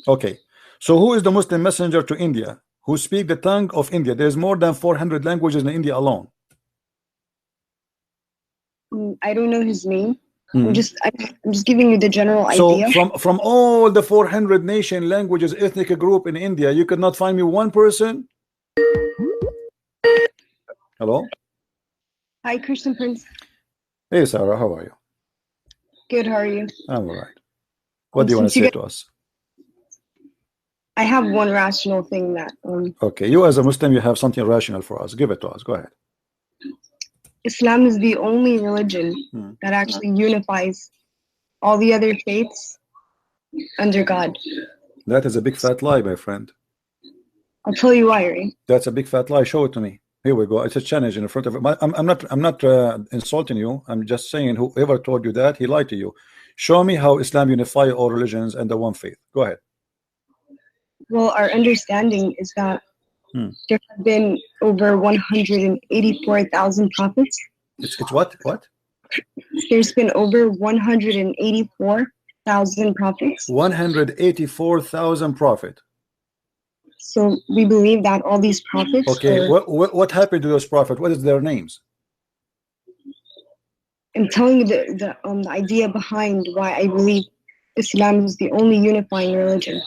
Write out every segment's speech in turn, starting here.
Okay. So who is the Muslim messenger to India who speak the tongue of India? There's more than 400 languages in India alone. I don't know his name. I'm just giving you the general idea. So from all the 400 nation languages ethnic group in India, you could not find me one person. Hello. Hi, Christian Prince. Hey Sarah, how are you? Good. How are you? I'm all right. What do you want to say to us? I have one rational thing that. Okay, you as a Muslim, you have something rational for us. Give it to us. Go ahead. Islam is the only religion that actually unifies all the other faiths under God. That is a big fat lie, my friend. I'll tell you why, right? That's a big fat lie. Show it to me. Here we go. It's a challenge in front of it. I'm not insulting you. I'm just saying whoever told you that, he lied to you. Show me how Islam unify all religions under one faith. Go ahead. Well, our understanding is that there have been over 184,000 prophets. It's what? What? There's been over 184,000 prophets. 184,000 prophets. So we believe that all these prophets. Okay, what happened to those prophets? What is their names? I'm telling you the idea behind why I believe Islam is the only unifying religion.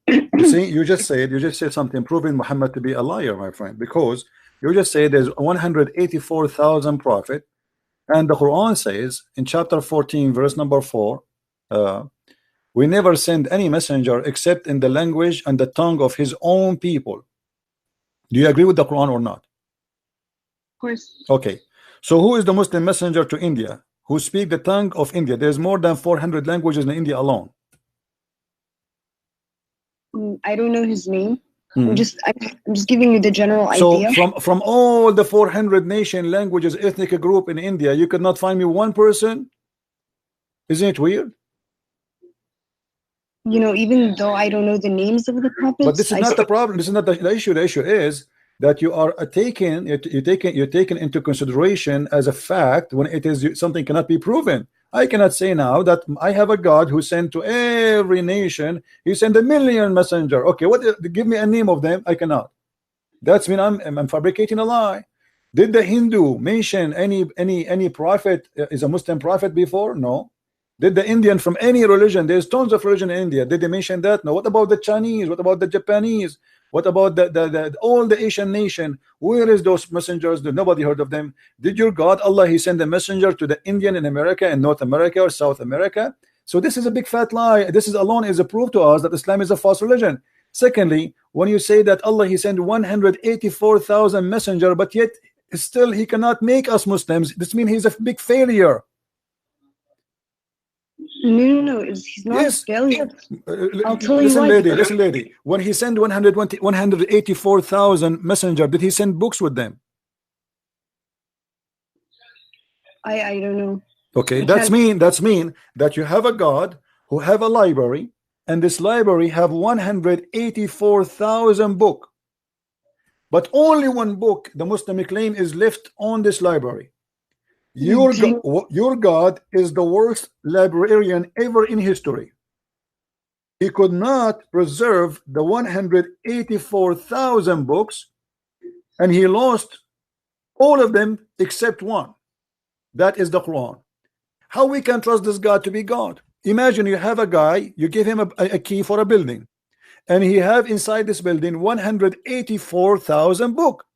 You see, you just said something proving Muhammad to be a liar, my friend, because you just said there's 184,000 prophets, and the Quran says in chapter 14 verse number 4, we never send any messenger except in the language and the tongue of his own people. Do you agree with the Quran or not? Of course. Okay, so who is the Muslim messenger to India who speak the tongue of India? There's more than 400 languages in India alone. I don't know his name. I'm just giving you the general idea. So from all the 400 nation languages ethnic group in India, you could not find me one person. Isn't it weird? You know, even though I don't know the names of the prophets. But this is not the problem. This is not the issue. The issue is that you are you're taken into consideration as a fact when it is something cannot be proven. I cannot say now that I have a God who sent to every nation. He sent 1 million messenger. Okay, what? Give me a name of them. I cannot. That's when I'm fabricating a lie. Did the Hindu mention any prophet is a Muslim prophet before? No. Did the Indian from any religion? There's tons of religion in India. Did they mention that? No. What about the Chinese? What about the Japanese? What about all the Asian nation? Where is those messengers? Nobody heard of them. Did your God Allah He send a messenger to the Indian in America and North America or South America? So this is a big fat lie. This is alone is a proof to us that Islam is a false religion. Secondly, when you say that Allah He sent 184,000 messenger, but yet still He cannot make us Muslims, this means He's a big failure. No, he's not a failure. I'll tell listen, you lady, listen, lady. When he sent 184,000 messenger, did he send books with them? I don't know. Okay, that's mean that you have a God who have a library, and this library have 184,000 book, but only one book the Muslim claim is left on this library. Your God is the worst librarian ever in history. He could not preserve the 184,000 books, and he lost all of them except one. That is the Quran. How we can trust this God to be God? Imagine you have a guy, you give him a key for a building, and he have inside this building 184,000 book,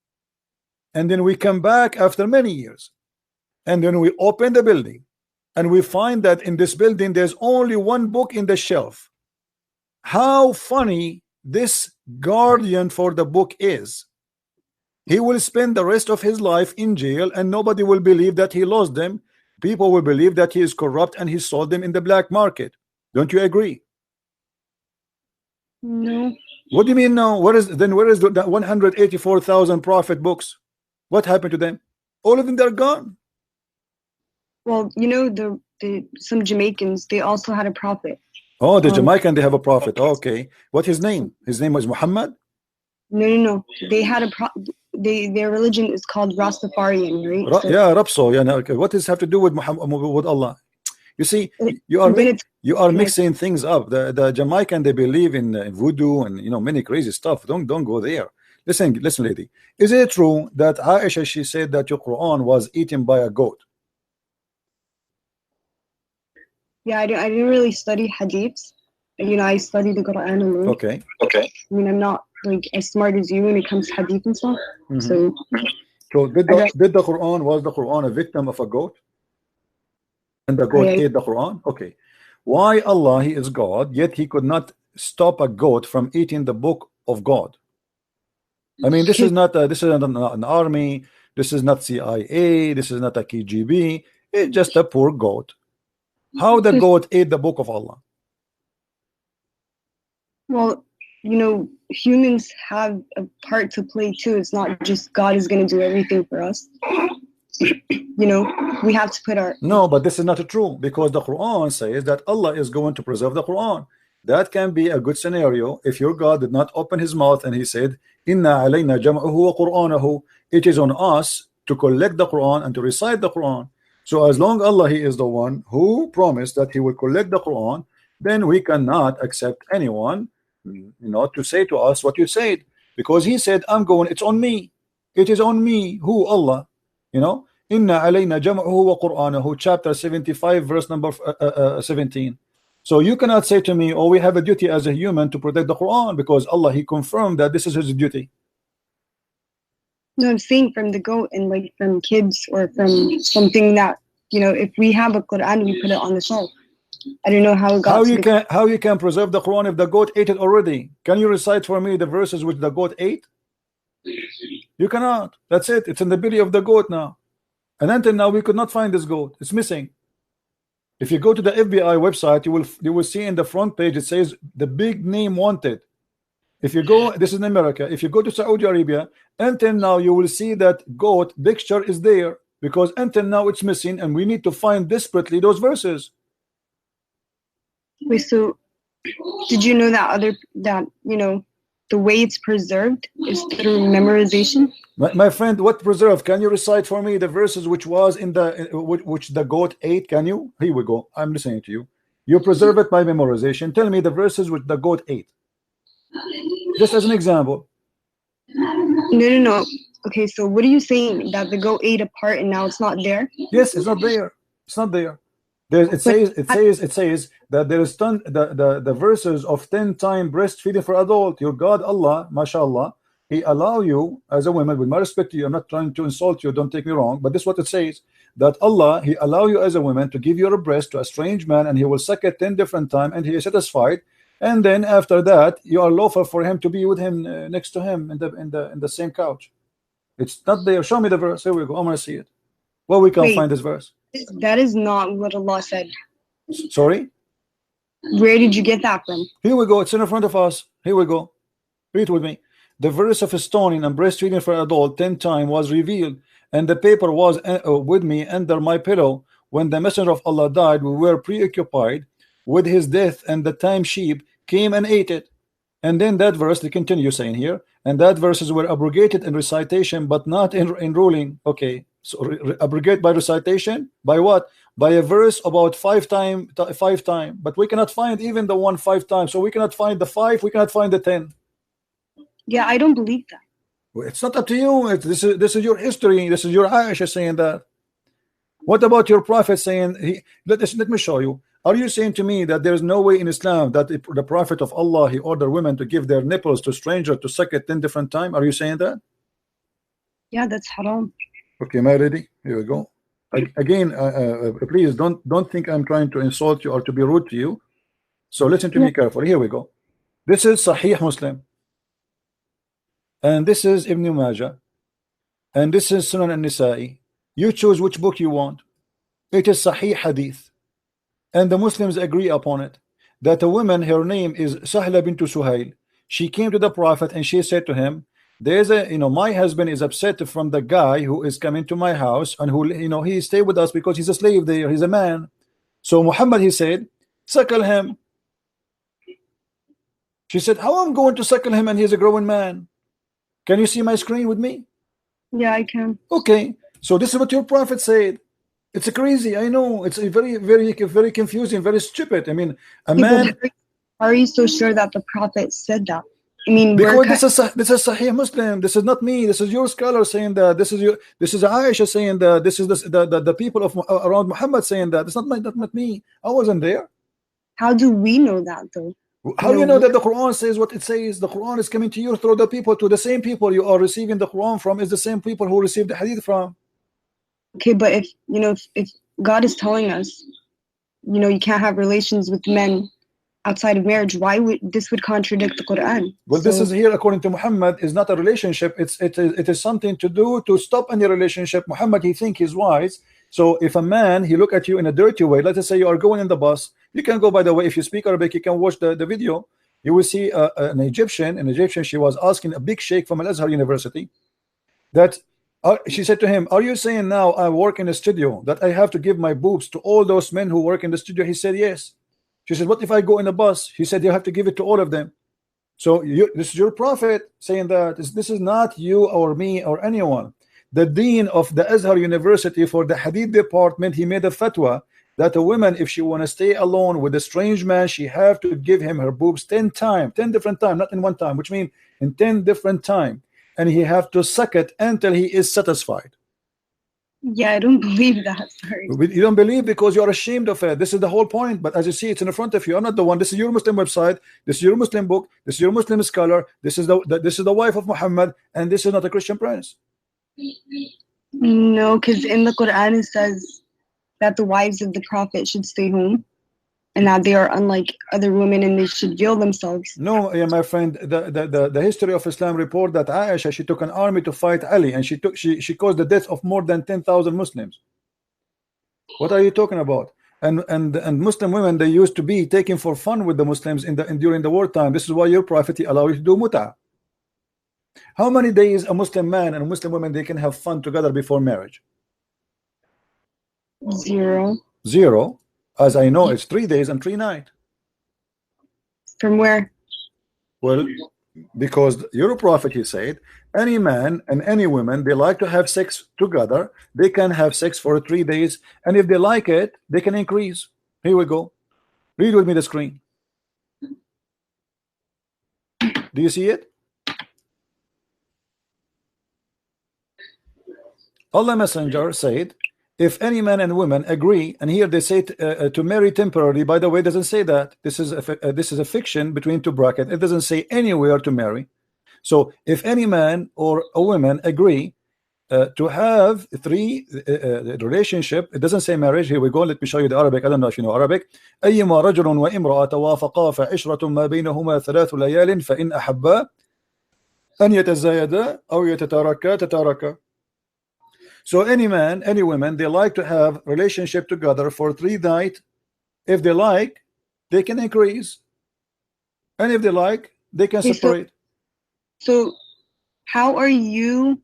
and then we come back after many years. And then we open the building and we find that in this building there's only one book in the shelf. How funny this guardian for the book is. He will spend the rest of his life in jail, and nobody will believe that he lost them. People will believe that he is corrupt and he sold them in the black market. Don't you agree? No. What do you mean no? Where is the 184,000 prophet books? What happened to them? All of them, they're gone. Well, you know, some Jamaicans, they also had a prophet. Oh, the Jamaican, they have a prophet. Okay. What his name? His name was Muhammad? No. They had their religion is called Rastafarian, right? Yeah, Rapso. Yeah, okay. What does this have to do with Muhammad, with Allah? You see, But you are mixing things up. The Jamaican, they believe in voodoo and many crazy stuff. Don't go there. Listen, lady. Is it true that Aisha, she said that your Quran was eaten by a goat? Yeah, I didn't really study hadiths. I study the Quran alone. Okay. I mean, I'm not like as smart as you when it comes to hadith and stuff. So did the Quran, was the Quran a victim of a goat? And the goat ate the Quran? Okay. Why Allah, he is God, yet he could not stop a goat from eating the book of God? I mean, this is not an army, this is not CIA, this is not a KGB, it's just a poor goat. How the goat ate the book of Allah? Well, humans have a part to play too. It's not just God is going to do everything for us. We have to put our... No, but this is not true, because the Quran says that Allah is going to preserve the Quran. That can be a good scenario if your God did not open his mouth and he said, Inna alayna jam'ahu wa Qur'anahu. It is on us to collect the Quran and to recite the Quran. So as long Allah, he is the one who promised that he will collect the Quran, then we cannot accept anyone to say to us what you said, because he said, it's on me. It is on me. Who? Allah. Inna alayna jam'ahu wa Qur'anahu, chapter 75, verse number 17. So you cannot say to me, oh, we have a duty as a human to protect the Quran, because Allah, he confirmed that this is his duty. No, I'm saying from the goat and like from kids or from something that, if we have a Quran, we put it on the shelf. I don't know how it got how you can preserve the Quran if the goat ate it already? Can you recite for me the verses which the goat ate? You cannot. That's it. It's in the belly of the goat now. And until now we could not find this goat. It's missing. If you go to the FBI website, you will see in the front page it says the big name wanted. If you go, this is in America. If you go to Saudi Arabia, until now you will see that goat picture is there, because until now it's missing, and we need to find desperately those verses. Wait, so did you know that the way it's preserved is through memorization? My friend, what preserved? Can you recite for me the verses which was in which the goat ate? Can you? Here we go. I'm listening to you. You preserve it by memorization. Tell me the verses which the goat ate. Just as an example. No. Okay, so what are you saying? That the goat ate a part and now it's not there? Yes, it's not there. It's not there. It says that there is the verses of 10 times breastfeeding for adult. Your God Allah, mashallah, he allow you as a woman, with my respect to you, I'm not trying to insult you, don't take me wrong, but this is what it says, that Allah, he allow you as a woman to give your breast to a strange man, and he will suck it 10 different times, and he is satisfied, and then after that you are lawful for him to be with him next to him in the same couch. It's not there. Show me the verse. Here we go. I'm gonna see it. Well, we can't find this verse. That is not what Allah said. Sorry? Where did you get that from? Here we go. It's in front of us. Here we go. Read with me. The verse of stoning and breastfeeding for adult 10 times was revealed, and the paper was with me under my pillow. When the messenger of Allah died, we were preoccupied with his death, and the time sheep came and ate it. And then that verse, they continue saying here, and that verses were abrogated in recitation, but not in ruling. Okay, so abrogate by recitation, by what? By a verse about 5 times, but we cannot find even the 1 5 times. So we cannot find the 5, we cannot find the 10. Yeah, I don't believe that. Well, it's not up to you. This is your history. This is your Aisha saying that. What about your prophet saying? Let me show you. Are you saying to me that there is no way in Islam that the prophet of Allah, he ordered women to give their nipples to strangers to suck it 10 different times? Are you saying that? Yeah, that's haram. Okay, am I ready? Here we go. Again, please don't think I'm trying to insult you or to be rude to you. So listen to me carefully. Here we go. This is Sahih Muslim, and this is Ibn Majah, and this is Sunan al-Nisa'i. You choose which book you want. It is Sahih Hadith, and the Muslims agree upon it, that a woman, her name is Sahla bint Suhail. She came to the Prophet and she said to him, there's my husband is upset from the guy who is coming to my house, and who he stay with us because he's a slave there, he's a man. So Muhammad, he said, suckle him. She said, how I'm going to suckle him and he's a growing man? Can you see my screen with me? Yeah, I can. Okay, so this is what your prophet said. It's crazy. I know. It's a very confusing, very stupid. I mean, a Yeah, man. but how are you so sure that the Prophet said that? I mean, Because this is Sahih Muslim. This is not me. This is your scholar saying that. This is Aisha saying that. This is the people of around Muhammad saying that. It's not me. I wasn't there. how do we know that though? How do you know that the Quran says what it says? The Quran is coming to you through the people, to the same people you are receiving the Quran from is the same people who received the Hadith from. Okay, but if if God is telling us, you can't have relations with men outside of marriage, why would this would contradict the Quran? Well, this is here according to Muhammad is not a relationship. It is something to do to stop any relationship. Muhammad, he think he's wise. So if a man he look at you in a dirty way, let us say you are going in the bus, you can go, by the way, if you speak Arabic, you can watch the video. You will see an Egyptian, she was asking a big sheikh from Al-Azhar University that she said to him, are you saying now I work in a studio that I have to give my boobs to all those men who work in the studio? He said yes. She said, what if I go in a bus? He said, you have to give it to all of them. So this is your prophet saying that this is not you or me or anyone. The dean of the Azhar University for the Hadith department, he made a fatwa that a woman, if she want to stay alone with a strange man, she have to give him her boobs 10 different times, not in one time, which means in 10 different times, and he have to suck it until he is satisfied. Yeah, I don't believe that. Sorry. You don't believe because you are ashamed of it. This is the whole point. But as you see, it's in front of you. I'm not the one. This is your Muslim website. This is your Muslim book. This is your Muslim scholar. This is the wife of Muhammad, and this is not a Christian prince. No, because in the Quran it says that the wives of the Prophet should stay home, and that they are unlike other women, and they should veil themselves. No, yeah, my friend. The history of Islam report that Aisha, she took an army to fight Ali, and she caused the death of more than 10,000 Muslims. What are you talking about? And Muslim women, they used to be taken for fun with the Muslims during the wartime. This is why your prophet allow you to do mut'ah. How many days a Muslim man and a Muslim woman they can have fun together before marriage? 0. 0. As I know, it's 3 days and 3 nights. From where? Well, because your prophet, he said, any man and any woman, they like to have sex together. They can have sex for 3 days, and if they like it, they can increase. Here we go. Read with me the screen. Do you see it? Allah Messenger said, if any man and woman agree, and here they say to marry temporarily. By the way, it doesn't say that. This is a fiction between two brackets. It doesn't say anywhere to marry. So if any man or a woman agree to have 3 relationship, it doesn't say marriage. Here we go. Let me show you the Arabic. I don't know if you know Arabic. أيما رجل وامرأة توافقا فعشرة ما بينهما 3 ليال فإن أحبا أن يتزايدا أو يتتاركا. So any man, any woman, they like to have relationship together for 3 nights. If they like, they can increase, and if they like, they can separate. So how are you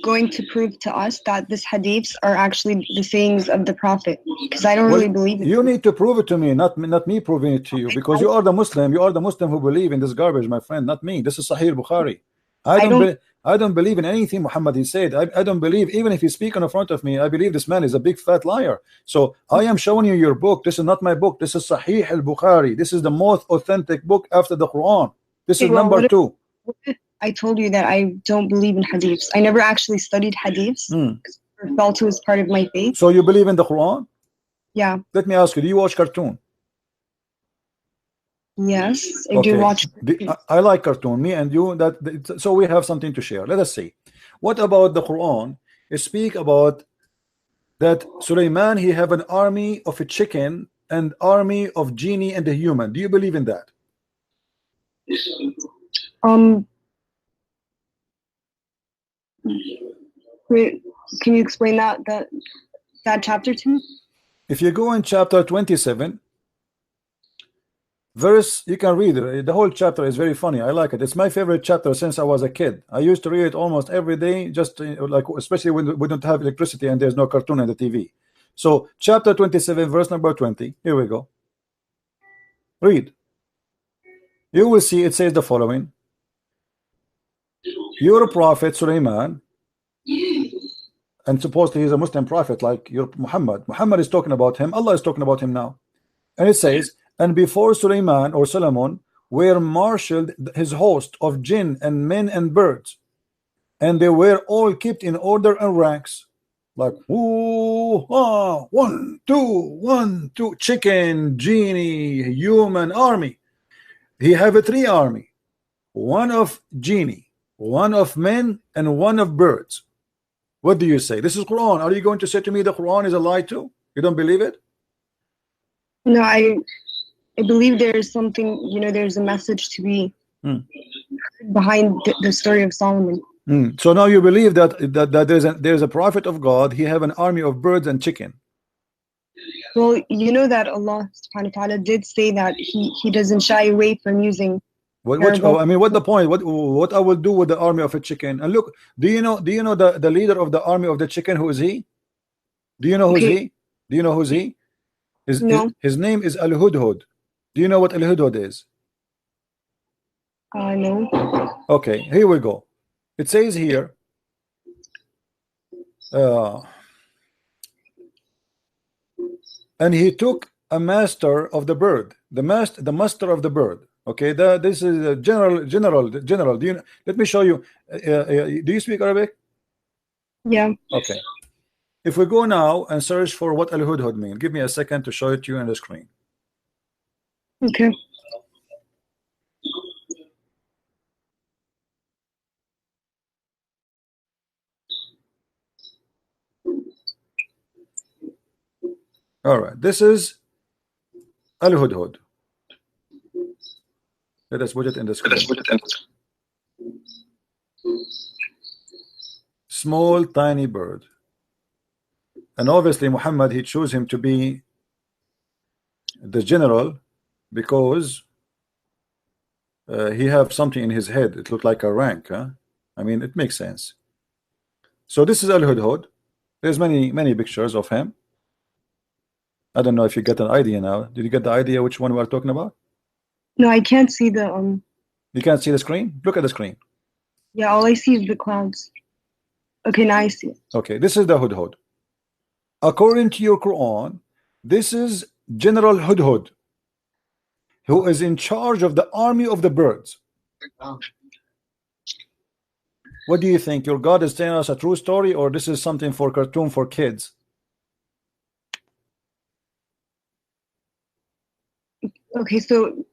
going to prove to us that these hadiths are actually the sayings of the Prophet? Because I don't really believe it. You need to prove it to me, not me proving it to you, because you are the Muslim. You are the Muslim who believe in this garbage, my friend, not me. This is Sahih Bukhari. I don't believe in anything Muhammad he said. I don't believe, even if he speak in front of me, I believe this man is a big fat liar. So I am showing you your book. This is not my book. This is Sahih al-Bukhari. This is the most authentic book after the Quran. This is number 2. I told you that I don't believe in hadiths. I never actually studied hadiths. I felt it was part of my faith. So you believe in the Quran? Yeah. Let me ask you, do you watch cartoon? Yes, I do watch. I like cartoon. Me and you, so we have something to share. Let us see. What about the Quran? It speak about that Sulaiman, he have an army of a chicken and army of genie and a human. Do you believe in that? Wait, can you explain that chapter to me? If you go in chapter 27. Verse, you can read it. The whole chapter is very funny. I like it. It's my favorite chapter since I was a kid. I used to read it almost every day, just like, especially when we don't have electricity and there's no cartoon on the TV. So chapter 27, verse number 20. Here we go. Read. You will see it says the following. Your prophet Sulaiman, and supposedly he's a Muslim prophet like your Muhammad. Muhammad is talking about him. Allah is talking about him now. And it says, and before Sulaiman or Solomon were marshaled his host of jinn and men and birds, and they were all kept in order and ranks, like ooh, ah, 1 2 1 2, chicken, genie, human army. He have a 3 army, 1 of genie, 1 of men, and 1 of birds. What do you say? This is Quran. Are you going to say to me the Quran is a lie too? You don't believe it? No, I believe there's something, you know, there's a message to be behind the story of Solomon. So now you believe that there's a prophet of God. He have an army of birds and chicken. Well, you know that Allah subhanahu wa ta'ala did say that he doesn't shy away from using I mean, what the point? What I will do with the army of a chicken? And look, do you know the leader of the army of the chicken? Who is he? Do you know who's he? Do you know who's he? His name is Al-Hudhud. Do you know what Al-Hudhud is? No. Okay, here we go. It says here, and he took a master of the bird, the master of the bird. Okay, this is a general. Do you? Let me show you. Do you speak Arabic? Yeah. Okay. If we go now and search for what Al-Hudhud mean, give me a second to show it to you on the screen. Okay. All right, this is Al-Hudhud. Let us put it in the screen. Small, tiny bird. And obviously Muhammad, he chose him to be the general because he have something in his head. It looked like a rank, huh? I mean, it makes sense. So this is Al-Hudhud. There's many pictures of him. I don't know if you get an idea now. Did you get the idea which one we are talking about? No, I can't see the You can't see the screen? Look at the screen. Yeah, all I see is the clouds. Okay, now I see it. Okay, this is the Hudhud. According to your Quran, this is General Hudhud, who is in charge of the army of the birds. What do you think? Your God is telling us a true story, or this is something for cartoon for kids? Okay, so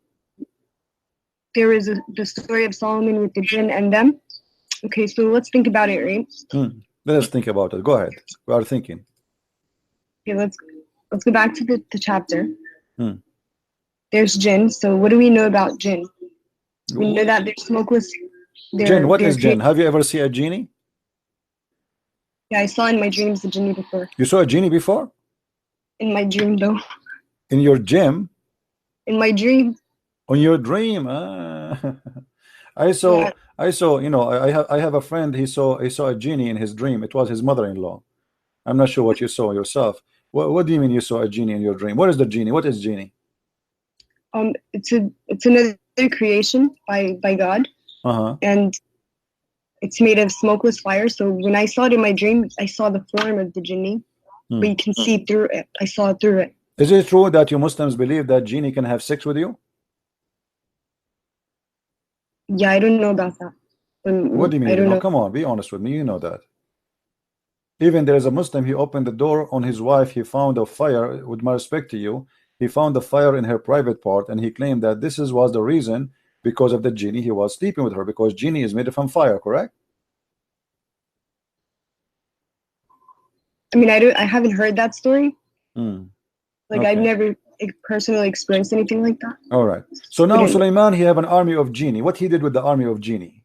there is the story of Solomon with the jinn and them. Okay, so let's think about it, right? Let us think about it. Go ahead. We are thinking. Okay, let's go back to the chapter. There's jinn. So what do we know about jinn? We know that they're smokeless. Jinn, what is jinn? Have you ever seen a genie? Yeah, I saw in my dreams the genie before. You saw a genie before? In my dream, though. In your gym? In my dream. On your dream? I saw. You know, I have a friend. He saw a genie in his dream. It was his mother-in-law. I'm not sure what you saw yourself. What do you mean you saw a genie in your dream? What is the genie? What is genie? It's another creation by God. And it's made of smokeless fire. So when I saw it in my dream, I saw the form of the genie, but you can see through it. I saw it through it. Is it true that you Muslims believe that genie can have sex with you? Yeah, I don't know about that. What do you mean? No, come on, be honest with me. You know that. Even there is a Muslim, he opened the door on his wife, he found a fire. With my respect to you, he found the fire in her private part, and he claimed that this was the reason, because of the genie, he was sleeping with her, because genie is made from fire, correct? I mean, I haven't heard that story. Like, okay. I've never personally experienced anything like that. All right. So now Sulaiman, he have an army of genie. What he did with the army of genie?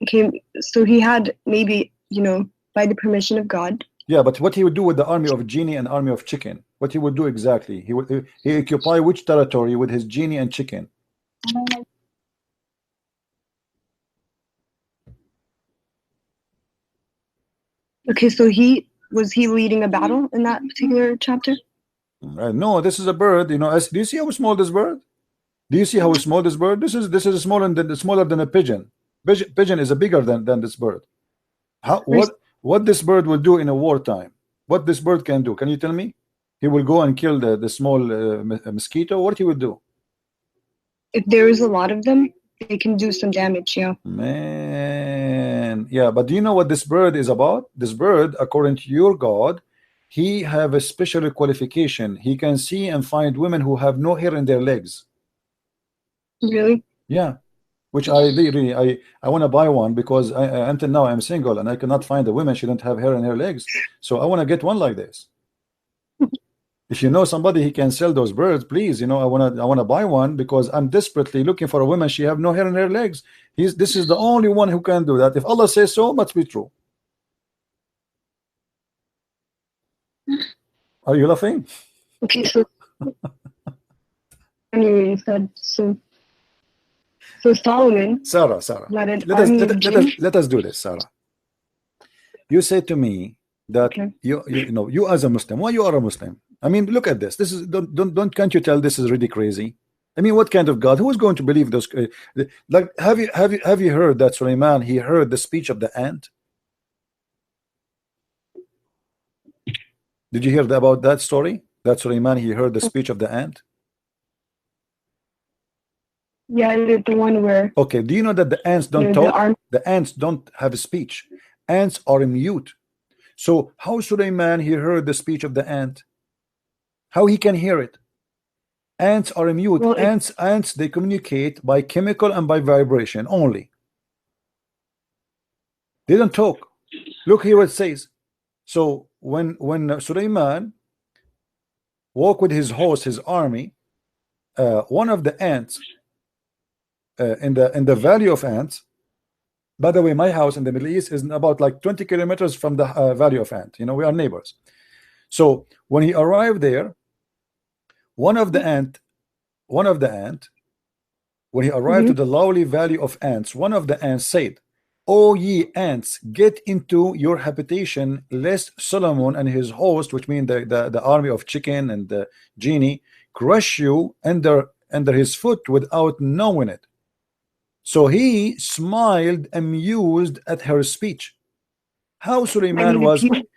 Okay, so he had maybe, you know, by the permission of God. Yeah, but what he would do with the army of genie and army of chicken? What he would do exactly? He occupy which territory with his genie and chicken? Okay, so was he leading a battle in that particular chapter? No, this is a bird. You know, do you see how small this bird? Do you see how small this bird? This is smaller than a pigeon. Pigeon is bigger than this bird. What this bird will do in a wartime? What this bird can do? Can you tell me? He will go and kill the small mosquito. What he would do? If there is a lot of them, they can do some damage. Yeah. Man, yeah. But do you know what this bird is about? This bird, according to your God, he have a special qualification. He can see and find women who have no hair in their legs. Really? Yeah. Which I really I want to buy one, because until now I'm single and I cannot find a woman she don't have hair in her legs. So I want to get one like this. If you know somebody he can sell those birds, please, I want to buy one, because I'm desperately looking for a woman she have no hair in her legs. This is the only one who can do that. If Allah says so, must be true. Are you laughing? Okay, so anyway, you said so. So Solomon, Sarah, let us do this, Sarah. You said to me that okay. you as a Muslim, why you are a Muslim? I mean, look at this. This is can't you tell this is really crazy? I mean, what kind of God? Who is going to believe those? Like, have you heard that Sulaiman, he heard the speech of the ant? Did you hear about that story? That Sulaiman, he heard the speech of the ant? Yeah, the one where. Okay, do you know that the ants don't talk? The ants don't have a speech. Ants are mute. So how Sulaiman, he heard the speech of the ant? How he can hear it? Ants are mute. Well, ants they communicate by chemical and by vibration only. They don't talk. Look here what it says. So when Sulaiman walked with his host, his army, one of the ants in the valley of ants. By the way, my house in the Middle East is about like 20 kilometers from the valley of ant. We are neighbors. So when he arrived there, one of the ant, when he arrived to the lowly valley of ants, one of the ants said, "O ye ants, get into your habitation, lest Solomon and his host," which mean the army of chicken and the genie, "crush you under his foot without knowing it." So he smiled, amused at her speech. How Sulaiman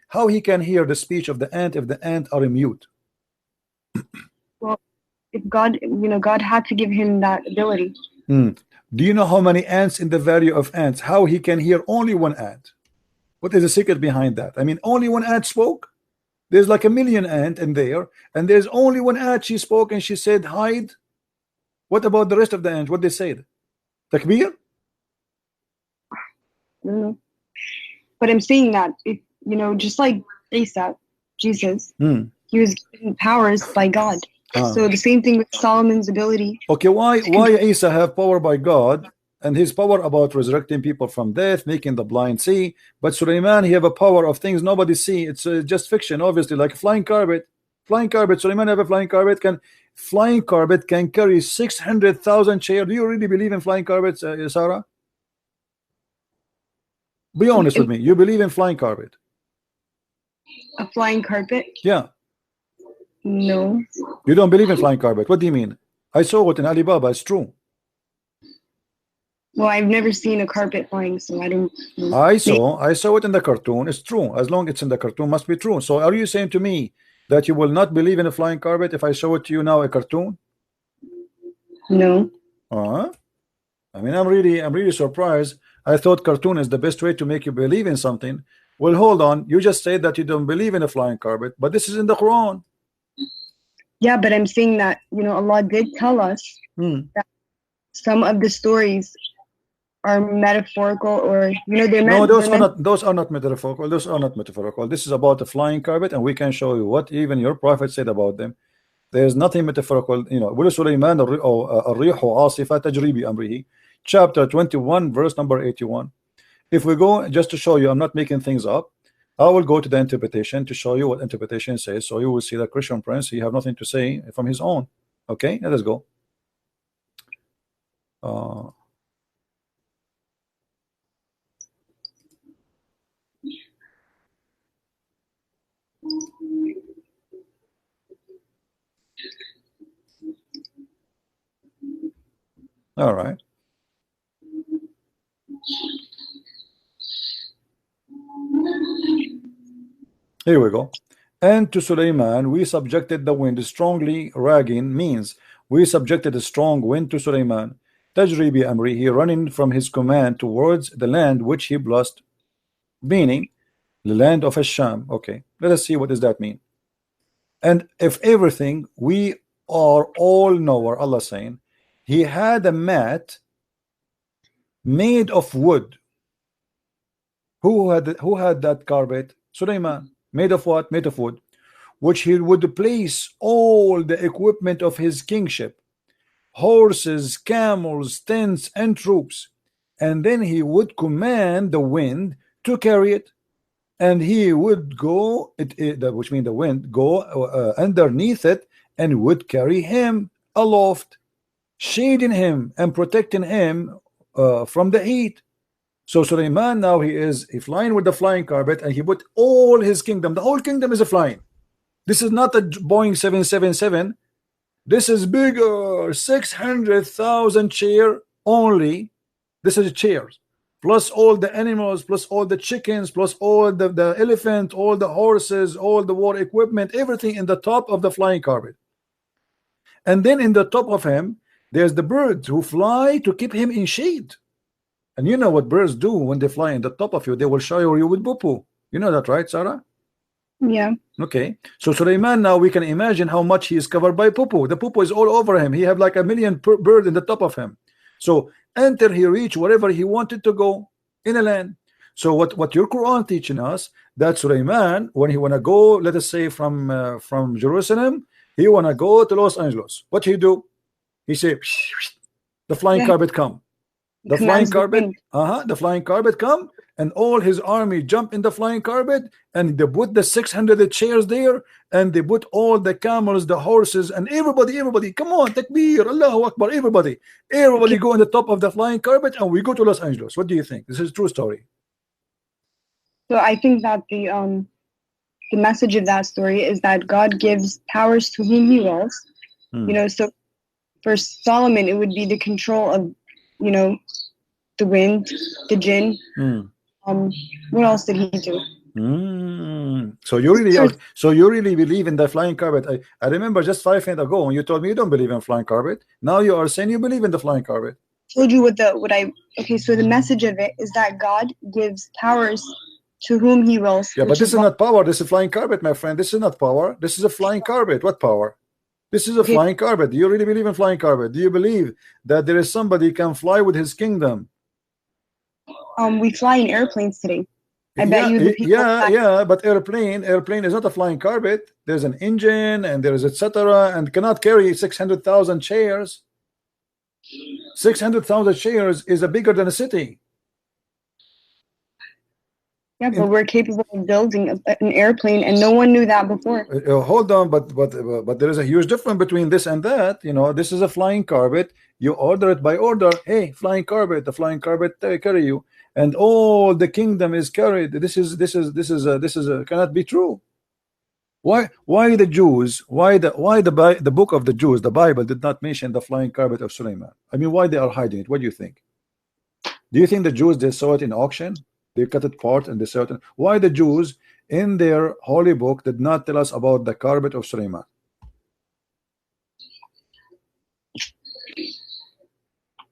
how he can hear the speech of the ant if the ant are mute? Well, if God, God had to give him that ability. Do you know how many ants in the valley of ants? How he can hear only one ant? What is the secret behind that? I mean, only one ant spoke. There's like a million ant in there, and there's only one ant. She spoke and she said, "Hide." What about the rest of the ants? What they said? Takbir? But I'm saying that if just like Isa, Jesus, he was given powers by God. So the same thing with Solomon's ability. Okay, why Isa have power by God and his power about resurrecting people from death, making the blind see, but Sulaiman, he have a power of things nobody see. It's just fiction, obviously, like a flying carpet. Sulaiman have a flying carpet. Flying carpet can carry 600,000 chairs. Do you really believe in flying carpets, Sarah? Be honest with me. You believe in flying carpet? A flying carpet? Yeah. No. You don't believe in flying carpet? What do you mean? I saw it in Alibaba. It's true. Well, I've never seen a carpet flying, so I don't know. I saw it in the cartoon. It's true. As long as it's in the cartoon, must be true. So are you saying to me that you will not believe in a flying carpet if I show it to you now, a cartoon? No. I mean, I'm really surprised. I thought cartoon is the best way to make you believe in something. Well, hold on. You just said that you don't believe in a flying carpet, but this is in the Quran. Yeah, but I'm saying that Allah did tell us that some of the stories are metaphorical, or they're no, those are not metaphorical. Those are not metaphorical. This is about a flying carpet, and we can show you what even your prophet said about them. There's nothing metaphorical. Sulaiman الريح عاصفة تجري بأمره, chapter 21, verse number 81. If we go, just to show you, I'm not making things up, I will go to the interpretation to show you what interpretation says. So you will see that Christian Prince, he have nothing to say from his own. Okay, let us go. All right. Here we go. And to Sulaiman we subjected the wind strongly. Ragging means we subjected a strong wind to Sulaiman. Tajri bi amri, he running from his command towards the land which he blessed, meaning the land of Asham. Okay, let us see what does that mean. And if everything, we are all knower. Allah saying he had a mat made of wood. Who had that carpet? Sulaiman. Made of what? Made of wood, which he would place all the equipment of his kingship, horses, camels, tents, and troops, and then he would command the wind to carry it, and he would go, which means the wind go underneath it, and would carry him aloft, shading him and protecting him from the heat. So Sulaiman now he flying with the flying carpet, and he put all his kingdom, the whole kingdom is a flying. This is not a Boeing 777. This is bigger, 600,000 chair only. This is chairs, plus all the animals, plus all the chickens, plus all the elephant, all the horses, all the war equipment, everything in the top of the flying carpet. And then in the top of him, there's the birds who fly to keep him in shade. And you know what birds do when they fly in the top of you? They will shower you with poo-poo. You know that, right, Sarah? Yeah. Okay. So Sulaiman, now we can imagine how much he is covered by poo-poo. The poo-poo is all over him. He have like 1 million bird in the top of him. So until he reach wherever he wanted to go in a land. So what your Quran teaching us, that Sulaiman, when he wanna go, let us say from Jerusalem, he wanna go to Los Angeles. What he do? He say, the flying carpet come. The flying carpet, the flying carpet come, and all his army jump in the flying carpet, and they put the 600 chairs there, and they put all the camels, the horses, and everybody, come on, takbir, Allahu Akbar, everybody go on the top of the flying carpet, and we go to Los Angeles. What do you think? This is a true story. So I think that the message of that story is that God gives powers to whom he wills. You know, so for Solomon it would be the control of, you know, the wind, the jinn. What else did he do? So you really believe in the flying carpet. I remember just 5 minutes ago when you told me you don't believe in flying carpet. Now you are saying you believe in the flying carpet. Told you okay, so the message of it is that God gives powers to whom he wills. Yeah, but this is not power. This is flying carpet, my friend. This is not power. This is a flying carpet. What power? This is a flying carpet. Do you really believe in flying carpet? Do you believe that there is somebody can fly with his kingdom? We fly in airplanes today. I bet you. But airplane is not a flying carpet. There's an engine and there is etc. and cannot carry 600,000 chairs. 600,000 chairs is bigger than a city. Yeah, but we're capable of building an airplane, and no one knew that before. Hold on, but there is a huge difference between this and that. You know, this is a flying carpet. You order it by order. Hey, flying carpet, the flying carpet carry you, and all the kingdom is carried. This is cannot be true. Why the Jews? Why the book of the Jews, the Bible, did not mention the flying carpet of Sulaiman? I mean, why they are hiding it? What do you think? Do you think the Jews, they saw it in auction? They cut it apart and they saw it. Why the Jews in their holy book did not tell us about the carpet of Sulaiman?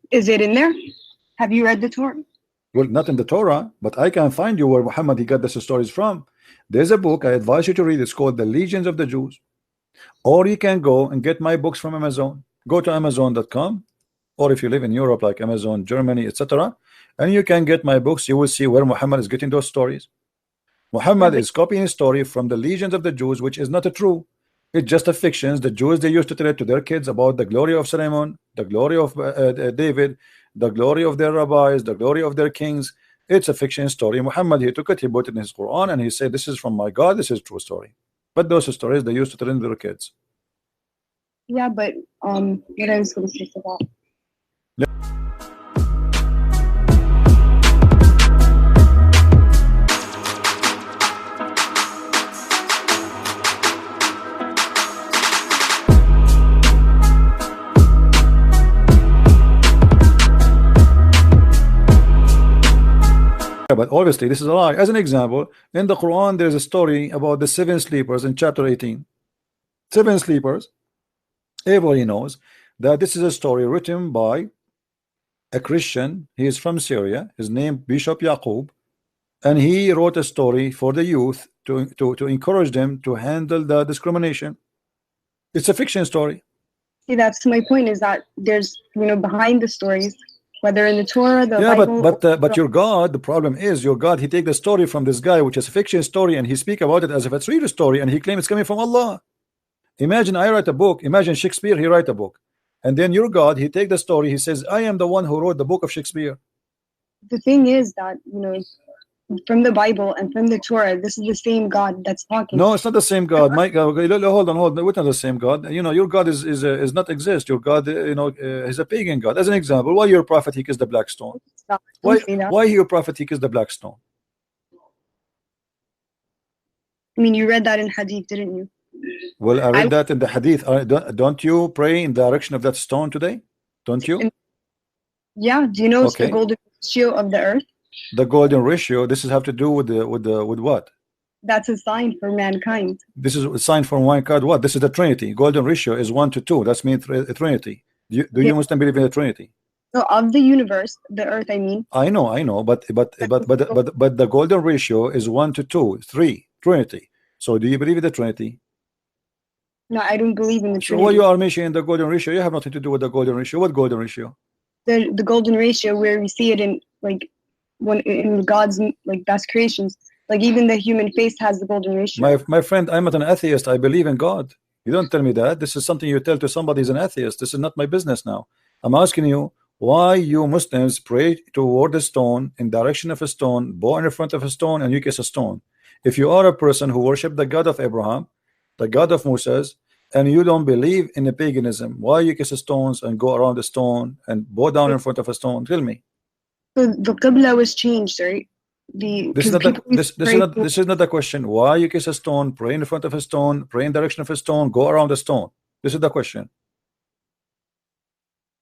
Is it in there? Have you read the Torah? Well, not in the Torah, but I can find you where Muhammad he got these stories from. There's a book I advise you to read. It's called The Legions of the Jews. Or you can go and get my books from Amazon. Go to Amazon.com, or if you live in Europe like Amazon, Germany, etc., and you can get my books. You will see where Muhammad is getting those stories. Muhammad is copying a story from the Legions of the Jews, which is not a true. It's just a fiction. The Jews, they used to tell it to their kids about the glory of Solomon, the glory of David, the glory of their rabbis, the glory of their kings. It's a fiction story. Muhammad, he took it, he put it in his Quran, and he said, this is from my God, this is a true story. But those stories they used to tell their kids. Yeah, but what I was going to say to that. but obviously this is a lie. As an example, in the Quran there's a story about the 7 sleepers in chapter 18. 7 sleepers. Everybody knows that this is a story written by a Christian. He is from Syria. His name Bishop Yaqub, and he wrote a story for the youth to encourage them to handle the discrimination. It's a fiction story. See, that's my point, is that there's, behind the stories, whether in the Torah, the yeah, Bible, but your God, the problem is your God, he take the story from this guy, which is a fiction story, and he speak about it as if it's real story, and he claims it's coming from Allah. Imagine I write a book. Imagine Shakespeare, he write a book, and then your God, he take the story, he says, I am the one who wrote the book of Shakespeare. The thing is that, from the Bible and from the Torah, this is the same God that's talking. No, it's not the same God. My God, hold on. We're not the same God. Your God is not exist. Your God, is a pagan God. As an example, why your prophet he kissed the black stone? Why your prophet he kissed the black stone? I mean, you read that in Hadith, didn't you? Well, I read that in the Hadith. Don't you pray in the direction of that stone today? Don't you? Yeah. Do you know it's the golden ratio of the earth? The golden ratio. This is have to do with what? That's a sign for mankind. This is a sign for mankind. What? This is the Trinity. Golden ratio is 1 to 2. That's means Trinity. Do you Muslim believe in the Trinity? So of the universe, the earth, I mean. I know, but the golden ratio is 1 to 2, 3. Trinity. So do you believe in the Trinity? No, I don't believe in the Trinity. So why you are mentioning the golden ratio? You have nothing to do with the golden ratio. What golden ratio? The golden ratio, where we see it in in God's best creations, even the human face has the golden ratio. My friend, I'm not an atheist. I believe in God. You don't tell me that. This is something you tell to somebody who's an atheist. This is not my business now. I'm asking you why you Muslims pray toward a stone, in direction of a stone, bow in front of a stone, and you kiss a stone. If you are a person who worship the God of Abraham, the God of Moses, and you don't believe in the paganism, why you kiss stones and go around the stone and bow down in front of a stone? Tell me. So the Qibla was changed, right? This is not the question. Why you kiss a stone, pray in front of a stone, pray in direction of a stone, go around the stone? This is the question.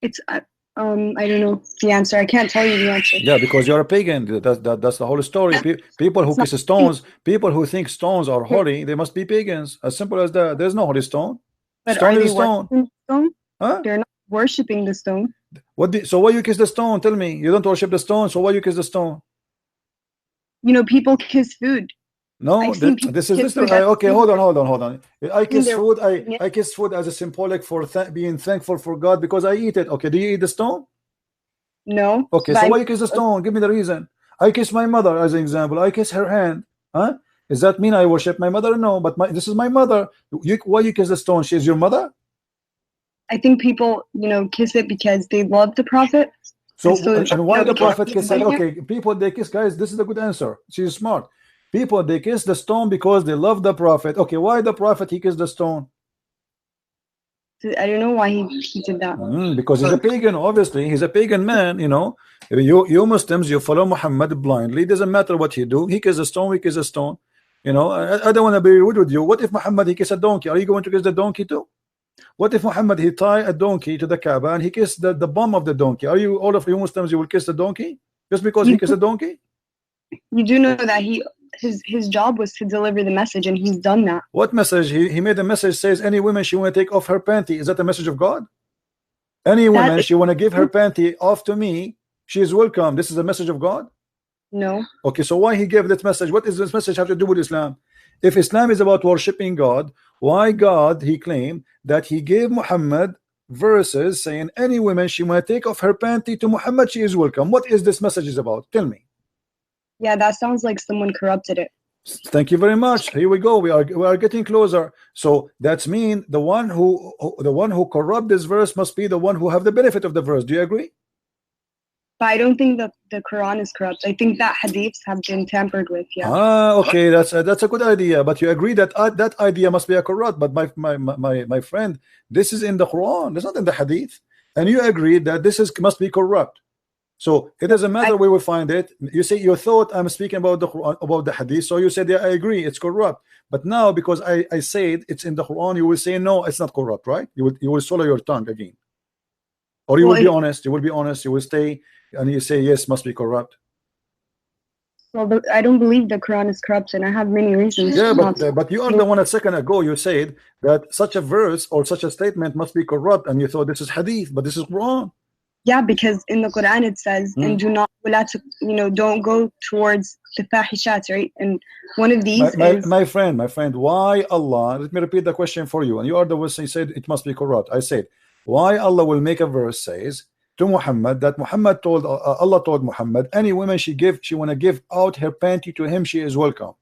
It's I don't know the answer. I can't tell you the answer. Yeah, because you're a pagan. That's the whole story. People who kiss stones, people who think stones are holy, they must be pagans. As simple as that. There's no holy stone. But stone are is they stone. Stone? Huh? They're not worshiping the stone. So why you kiss the stone? Tell me. You don't worship the stone, so why you kiss the stone? People kiss food. No, this is okay. Hold on. I kiss food. I kiss food as a symbolic for being thankful for God because I eat it. Okay, do you eat the stone? No. Okay, so why you kiss the stone? Give me the reason. I kiss my mother as an example. I kiss her hand. Huh? Does that mean I worship my mother? No, but this is my mother. Why you kiss the stone? She is your mother? I think people, kiss it because they love the prophet. So and why the prophet kiss it? Okay, people they kiss, guys. This is a good answer. She's smart. People they kiss the stone because they love the prophet. Okay, why the prophet he kissed the stone? I don't know why he did that. Because he's a pagan. Obviously, he's a pagan man. You Muslims, you follow Muhammad blindly. It doesn't matter what he do. He kisses a stone. We kiss a stone. I don't want to be rude with you. What if Muhammad he kiss a donkey? Are you going to kiss the donkey too? What if Muhammad he tie a donkey to the Kaaba and he kissed the bum of the donkey? Are you all of you Muslims you will kiss the donkey just because he kissed a donkey? You do know that his job was to deliver the message, and he's done that. What message? He made a message says any woman she want to take off her panty. Is that the message of God? Any woman she want to give her panty off to me, she is welcome. This is a message of God? No. Okay, so why he gave that message? What does this message have to do with Islam? If Islam is about worshiping God, why God he claimed that he gave Muhammad verses saying any woman she want to take off her panty to Muhammad, she is welcome? What is this message is about? Tell me. Yeah, that sounds like someone corrupted it. Thank you very much. Here we go. We are getting closer. So that's mean the one who corrupt this verse must be the one who have the benefit of the verse. Do you agree? But I don't think that the Quran is corrupt. I think that hadiths have been tampered with. Yeah. Okay. That's a good idea. But you agree that that idea must be a corrupt. But my friend, this is in the Quran. It's not in the hadith. And you agree that must be corrupt. So it doesn't matter where we find it. You say you thought I'm speaking about the Quran, about the hadith, so you said, yeah, I agree, it's corrupt. But now because I said it's in the Quran, you will say no, it's not corrupt, right? You will swallow your tongue again, or you will be honest. You will be honest. You will stay and you say yes, must be corrupt. Well, I don't believe the Quran is corrupt, and I have many reasons. Yeah, but you are the one a second ago you said that such a verse or such a statement must be corrupt, and you thought this is hadith, but this is wrong. Yeah, because in the Quran it says, and do not, don't go towards the fahishat, right? And one of these is... My friend, why Allah, let me repeat the question for you, and you are the one who said it must be corrupt. I said, why Allah will make a verse says to Muhammad that Muhammad told, Allah told Muhammad, any woman she want to give out her panty to him, she is welcome.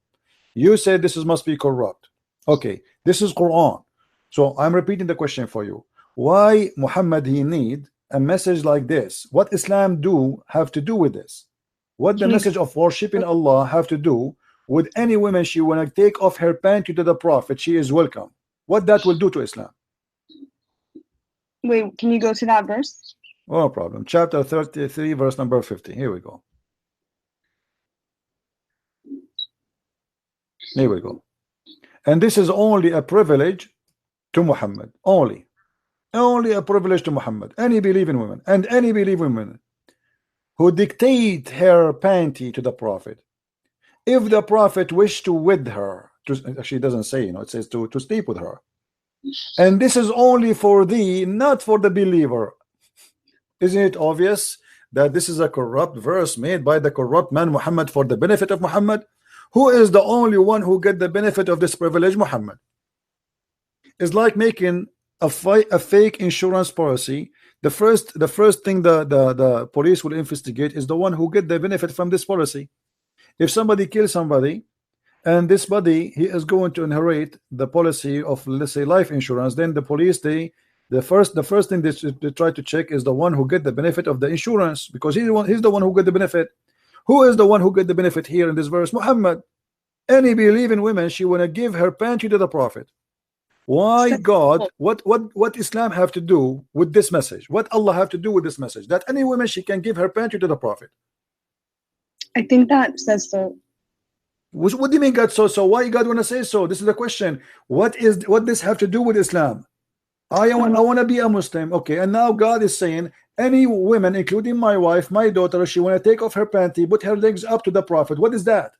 You said this must be corrupt. Okay, this is Quran. So I'm repeating the question for you. Why Muhammad he need a message like this? What Islam have to do with this? What the message of worshiping Allah have to do with any woman she want to take off her panty to the Prophet, she is welcome? What that will do to Islam? Wait, can you go to that verse? No problem. Chapter 33, verse number 50. Here we go. Here we go. And this is only a privilege to Muhammad. Only a privilege to Muhammad. Any believing woman and any believing woman who dictate her panty to the Prophet, if the Prophet wished to with her, actually it doesn't say, it says to sleep with her, and this is only for thee, not for the believer. Isn't it obvious that this is a corrupt verse made by the corrupt man Muhammad for the benefit of Muhammad? Who is the only one who get the benefit of this privilege? Muhammad. It's like making a fake insurance policy. The first thing the police will investigate is the one who get the benefit from this policy. If somebody kills somebody and this body he is going to inherit the policy of, let's say, life insurance, then the police the first thing they try to check is the one who get the benefit of the insurance, because he's the one who get the benefit. Who is the one who get the benefit here in this verse? Muhammad. Any believing woman, she want to give her panty to the Prophet. Why God? What Islam have to do with this message? What Allah have to do with this message? That any woman she can give her panty to the Prophet. I think that says so. What do you mean God so? Why God want to say so? This is the question. What this have to do with Islam? I want to be a Muslim. Okay, and now God is saying any woman, including my wife, my daughter, she want to take off her panty, put her legs up to the Prophet. What is that?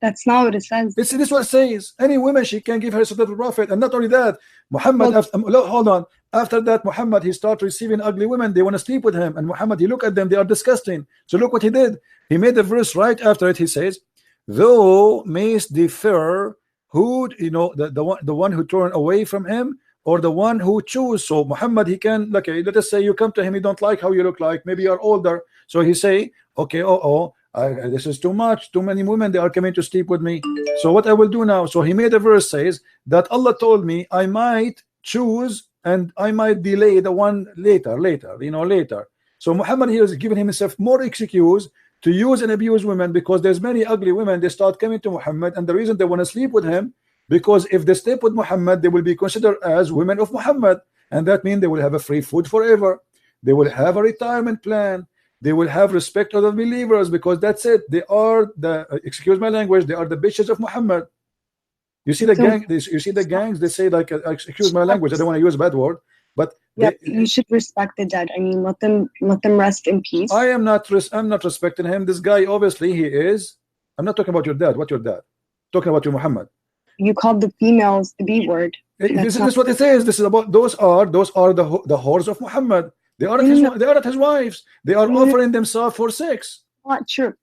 That's not what it says. This is what it says. Any woman she can give herself to the Prophet, and not only that, Muhammad. Hold on. After that, Muhammad he start receiving ugly women. They want to sleep with him, and Muhammad he look at them. They are disgusting. So look what he did. He made the verse right after it. He says, "Thou mayst defer who the one who turn away from him, or the one who choose." So Muhammad he can, okay, let us say you come to him, he don't like how you look like, maybe you're older, so he say, okay, this is too much, too many women, they are coming to sleep with me, so what I will do now? So he made a verse says that Allah told me I might choose and I might delay the one later. So Muhammad here is giving himself more excuse to use and abuse women, because there's many ugly women, they start coming to Muhammad, and the reason they want to sleep with him, because if they sleep with Muhammad, they will be considered as women of Muhammad, and that means they will have a free food forever. They will have a retirement plan. They will have respect of the believers, because that's it. They are excuse my language, they are the bitches of Muhammad. You see the gang. You see the gangs. They say like, excuse my language. I don't want to use a bad word, but yeah, you should respect the dead. I mean, let them rest in peace. I'm not respecting him. This guy obviously he is. I'm not talking about your dad. What your dad? Talking about your Muhammad. You called the females the B word. This is what it says. This is about those are the whores of Muhammad. They are not his wives. They are offering themselves for sex. Not true.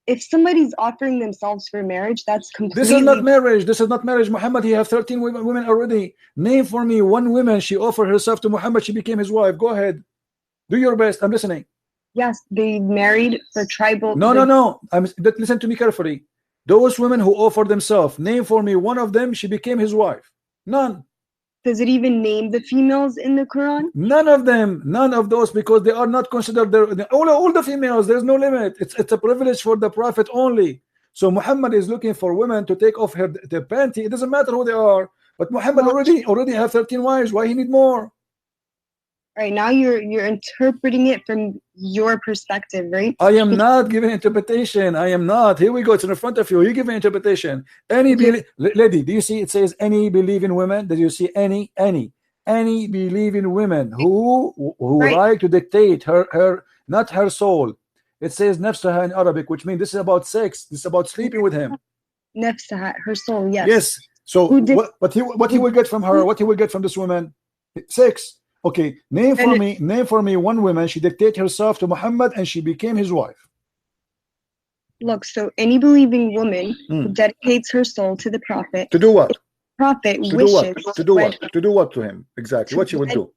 If somebody's offering themselves for marriage, that's completely... This is not marriage. This is not marriage. Muhammad, he have 13 women already. Name for me one woman she offered herself to Muhammad. She became his wife. Go ahead. Do your best. I'm listening. Yes, they married for tribal... No. Listen to me carefully. Those women who offered themselves, name for me one of them, she became his wife. None. Does it even name the females in the Quran? None of them. None of those, because they are not considered all the females. There's no limit. It's a privilege for the Prophet only. So Muhammad is looking for women to take off their panty. It doesn't matter who they are. But Muhammad already have 13 wives. Why he need more? Right, now you're interpreting it from your perspective, right? I am not giving interpretation. I am not. Here we go. It's in front of you. You give an interpretation. Lady, do you see it says any believing women? Do you see any believing women who like to dictate her not her soul, It says nafsaha in Arabic, which means this is about sex. This is about sleeping with him. Nafsaha, her soul, yes. Yes. So what he will get from her, what he will get from this woman? Sex. Okay, name for me one woman, she dictated herself to Muhammad and she became his wife. Look, so any believing woman who dedicates her soul to the Prophet. To do what? Prophet to wishes do what? To do what? To do what to him? Exactly. What she would do?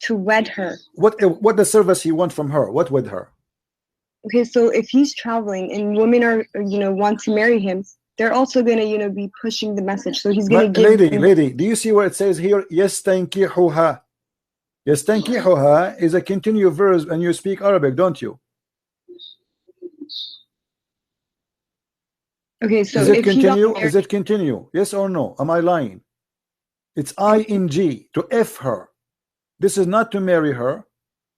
To wed her. What the service he want from her? What with her? Okay, so if he's traveling and women are, want to marry him, they're also gonna, be pushing the message. So he's gonna give. Lady, do you see where it says here? Yastankihuha. Yastankihuha is a continuous verb, and you speak Arabic, don't you? Okay, so is it continue? Is it continue? Yes or no? Am I lying? It's ing to f her. This is not to marry her.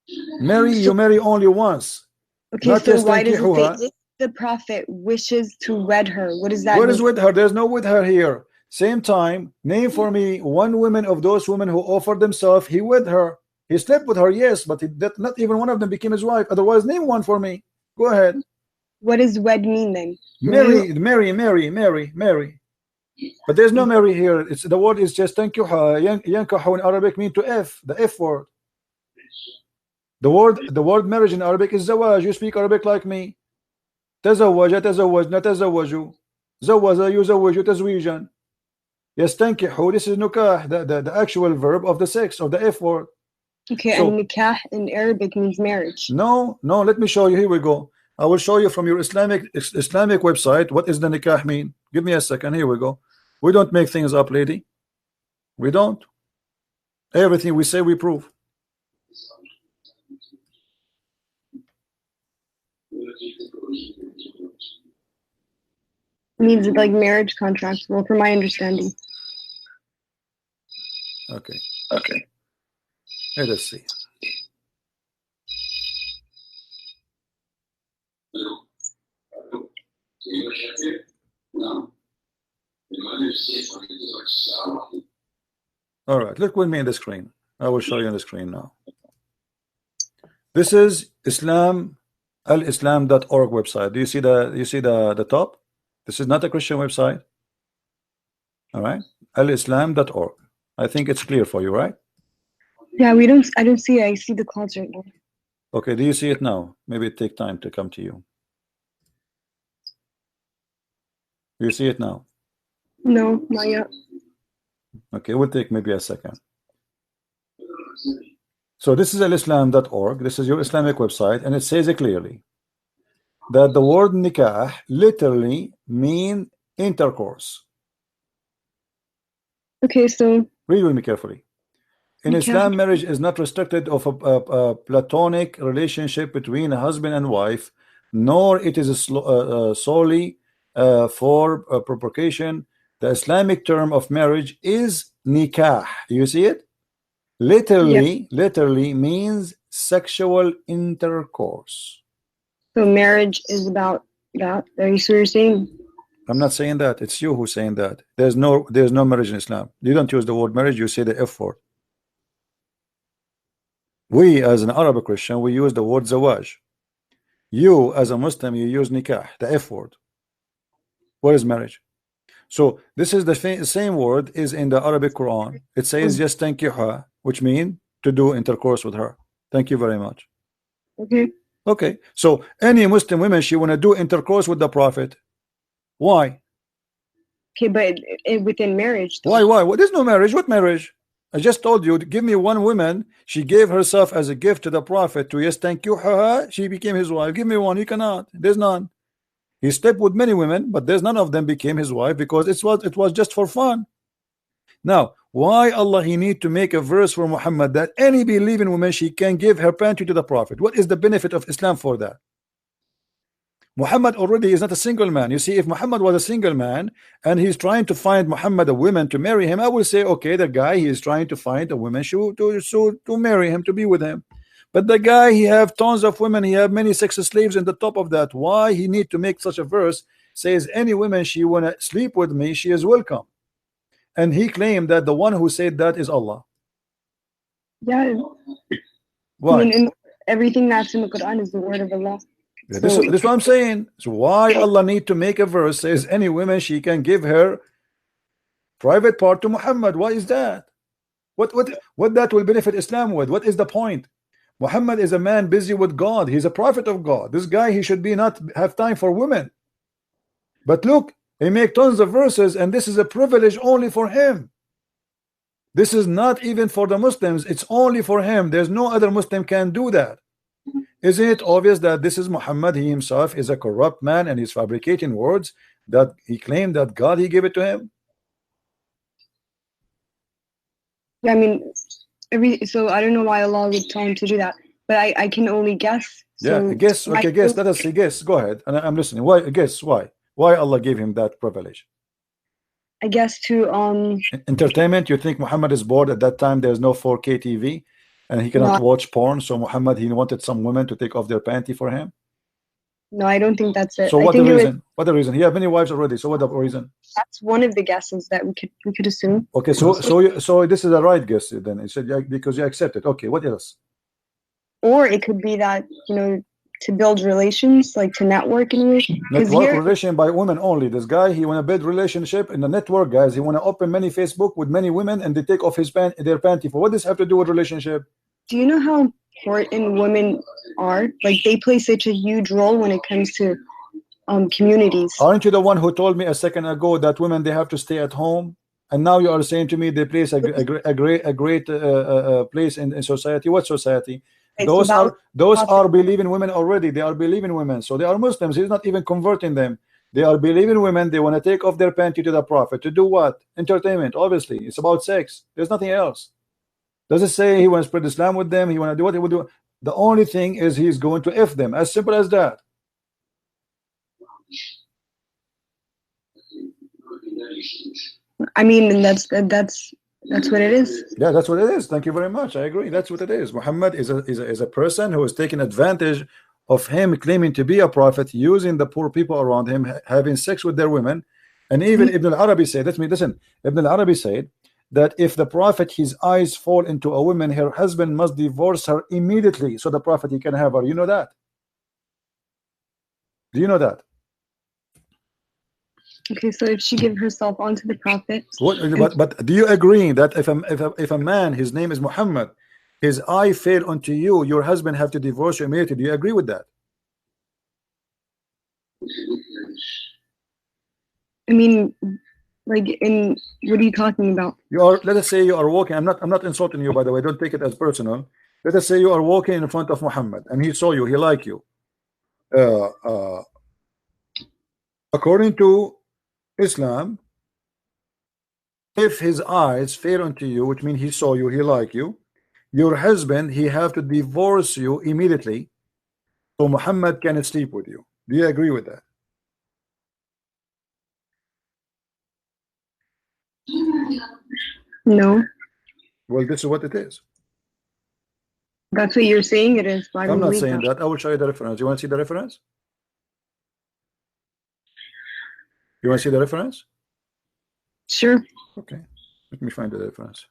You marry only once. Okay, not so why does it say the Prophet wishes to wed her? What does that mean? What is with her? There's no with her here. Same time, name for me one woman of those women who offered themselves. He with her. He slept with her, yes, but not even one of them became his wife. Otherwise, name one for me. Go ahead. What does wed mean then? Marry. But there's no marry here. It's the word is just tankiha. Yankahu in Arabic mean to f, the f word. The word marriage in Arabic is zawaj. You speak Arabic like me. تزوج تزوجنا تزوجوا زوج يزوج تزويجا. يستنكحوا. This is nikah, the actual verb of the sex, of the f word. Okay, so, and nikah in Arabic means marriage. No, let me show you. Here we go. I will show you from your Islamic website what is the nikah mean. Give me a second. Here we go. We don't make things up, lady. We don't. Everything we say we prove. Means like marriage contract. Well, from my understanding. Okay. Let us see. All right, look with me on the screen. I will show you on the screen now. This is alislam.org website. Do you see the top? This is not a Christian website. All right, alislam.org. I think it's clear for you, right? Yeah, I don't see it. I see the calls right now. Okay, do you see it now? Maybe it take time to come to you. Do you see it now? No, not yet. Okay, it will take maybe a second. So this is alislam.org. This is your Islamic website, and it says it clearly that the word nikah literally mean intercourse. Okay, so read with me carefully. In Islam, marriage is not restricted of a platonic relationship between a husband and wife, nor it is solely for procreation. The Islamic term of marriage is nikah. You see it? Literally means sexual intercourse. So marriage is about that. Are you sure you're saying? I'm not saying that. It's you who's saying that. There's no marriage in Islam. You don't use the word marriage. You say the F word. We, as an Arabic Christian, we use the word zawaj. You, as a Muslim, you use nikah, the F word. What is marriage? So this is the same word is in the Arabic Quran. It says yastankiha, which means to do intercourse with her. Thank you very much. Okay. So any Muslim women, she want to do intercourse with the Prophet. Why? Okay, but within marriage. Why? Well, there's no marriage. What marriage? I just told you, give me one woman. She gave herself as a gift to the Prophet to yastankiha. She became his wife. Give me one. You cannot. There's none. He slept with many women, but there's none of them became his wife because it was just for fun. Now, why Allah he need to make a verse for Muhammad that any believing woman she can give her panty to the Prophet? What is the benefit of Islam for that? Muhammad already is not a single man. You see, if Muhammad was a single man and he's trying to find Muhammad a woman to marry him, I will say, okay, the guy he is trying to find a woman to marry him, to be with him. But the guy, he have tons of women, he have many sex slaves in the top of that. Why he need to make such a verse? Says any woman she wanna sleep with me, she is welcome. And he claimed that the one who said that is Allah. Yeah. Why? I mean, everything that's in the Quran is the word of Allah. Yeah, this is what I'm saying. So why Allah need to make a verse says any woman she can give her private part to Muhammad? Why is that? What that will benefit Islam with? What is the point? Muhammad is a man busy with God. He's a prophet of God. This guy, he should be not have time for women. But look, he make tons of verses, and this is a privilege only for him. This is not even for the Muslims. It's only for him. There's no other Muslim can do that. Isn't it obvious that this is Muhammad? He himself is a corrupt man, and he's fabricating words that he claimed that God he gave it to him. I mean, so I don't know why Allah would tell him to do that, but I can only guess. So guess. Okay, guess. Let us see. Guess. Go ahead. And I'm listening. Why? Guess why? Why Allah gave him that privilege? I guess to entertainment. You think Muhammad is bored at that time? There's no 4K TV, and he cannot watch porn. So Muhammad, he wanted some women to take off their panty for him. No, I don't think that's it. So what the reason? What the reason? He had many wives already. So what the reason? That's one of the guesses that we could assume. Okay, so this is a right guess then. You said because you accept it. Okay, what else? Or it could be that, you know, to build relations, like to network in a way. Network relation by women only. This guy, he want to build relationship in the network, guys. He want to open many Facebook with many women, and they take off their panty. For what does this have to do with relationship? Do you know how important women are? Like, they play such a huge role when it comes to communities. Aren't you the one who told me a second ago that women, they have to stay at home? And now you are saying to me they place a great place in society. What society? Those are believing women already. They are believing women, so they are Muslims. He's not even converting them. They are believing women. They want to take off their panty to the Prophet to do what? Entertainment. Obviously, it's about sex. There's nothing else. Does it say he want to spread Islam with them? He want to do what he would do? The only thing is he's going to F them. As simple as that. I mean, that's what it is. Yeah, that's what it is. Thank you very much. I agree. That's what it is. Muhammad is a person who is taking advantage of him claiming to be a prophet, using the poor people around him, having sex with their women. And even Ibn al-Arabi said, listen, Ibn al-Arabi said that if the prophet, his eyes fall into a woman, her husband must divorce her immediately so the prophet, he can have her. You know that? Do you know that? Okay, so if she give herself onto the prophet, but do you agree that if a man, his name is Muhammad, his eye fell onto you, your husband have to divorce you immediately? Do you agree with that? I mean, like, what are you talking about? You are, let us say you are walking. I'm not insulting you, by the way. Don't take it as personal. Let us say you are walking in front of Muhammad and he saw you, he liked you. According to Islam, if his eyes fell onto you, which means he saw you, he liked you, your husband, he have to divorce you immediately so Muhammad can sleep with you. Do you agree with that? No. Well, this is what it is. That's what you're saying it is. I'm not saying that. I will show you the reference. You want to see the reference? You want to see the reference? Sure. Okay. Let me find the reference.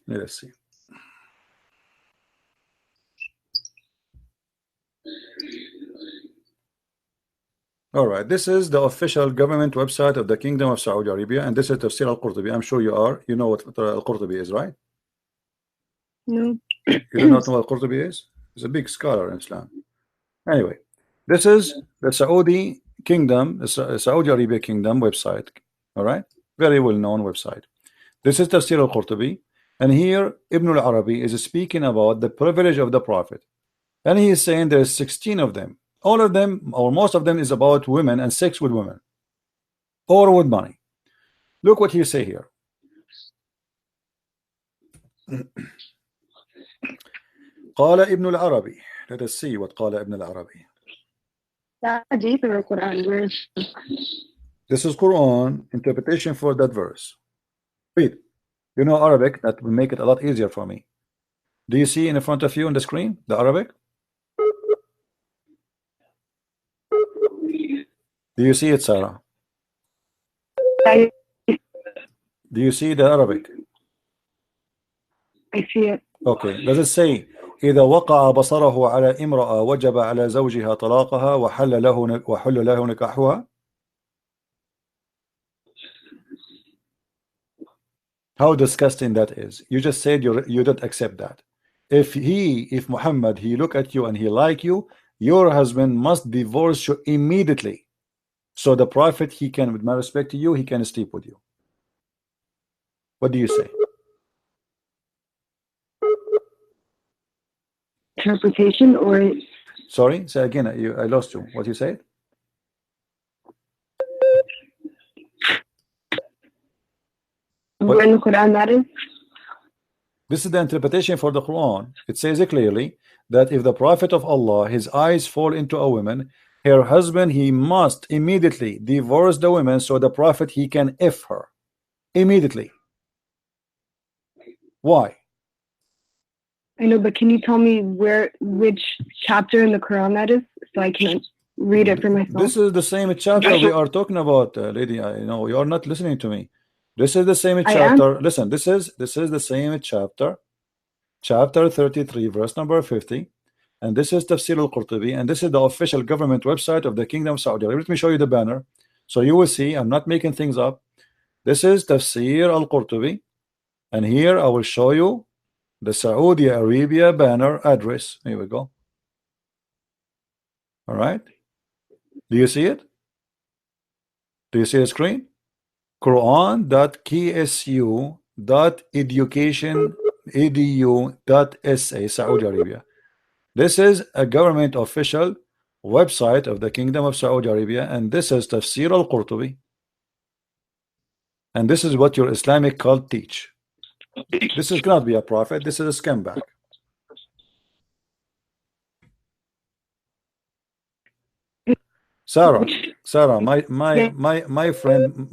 Let's see. All right, this is the official government website of the Kingdom of Saudi Arabia, and this is Tafsir al-Qurtubi. I'm sure you know what al-Qurtubi is, right? No. You do not know what al-Qurtubi is? He's a big scholar in Islam. Anyway, this is the Saudi Kingdom, the Saudi Arabia Kingdom website. All right, very well-known website. This is Tafsir al-Qurtubi, and here Ibn al-Arabi is speaking about the privilege of the Prophet, and he is saying there's 16 of them. All of them, or most of them, is about women and sex with women or with money. Look what he say here. قال ابن العربي. Let us see what قال ابن العربي. That hadith or Quran? Where is This is Quran interpretation for that verse. Read. You know Arabic, that will make it a lot easier for me. Do you see in front of you on the screen the Arabic? Do you see it, Sarah? Do you see the Arabic? I see it. Okay. Does it say إذا وقع بصره على امرأة وجب على زوجها طلاقها وحل له نكاحها? How disgusting that is. You just said you don't accept that. If Muhammad, he look at you and he like you, your husband must divorce you immediately. So the Prophet, he can, with my respect to you, he can sleep with you. What do you say? Interpretation or? Sorry, say again. I lost you. What you said? Where in the Quran that is? This is the interpretation for the Quran. It says clearly that if the Prophet of Allah, his eyes fall into a woman, her husband, he must immediately divorce the woman, so the Prophet, he can F her immediately. Why? I know, but can you tell me which chapter in the Quran that is, so I can read it for myself? This is the same chapter we are talking about, lady. I know you are not listening to me. This is the same chapter. Listen, this is the same chapter, chapter 33, verse number 50, and this is Tafsir al-Qurtubi, and this is the official government website of the Kingdom of Saudi Arabia. Let me show you the banner, so you will see I'm not making things up. This is Tafsir al-Qurtubi, and here I will show you the Saudi Arabia banner address. Here we go. All right. Do you see it? Do you see the screen? Quran.ksu.education.edu.sa, Saudi Arabia. This is a government official website of the Kingdom of Saudi Arabia, and this is Tafsir al-Qurtubi. And this is what your Islamic cult teach. This is cannot be a prophet. This is a scumbag. Sarah, my friend,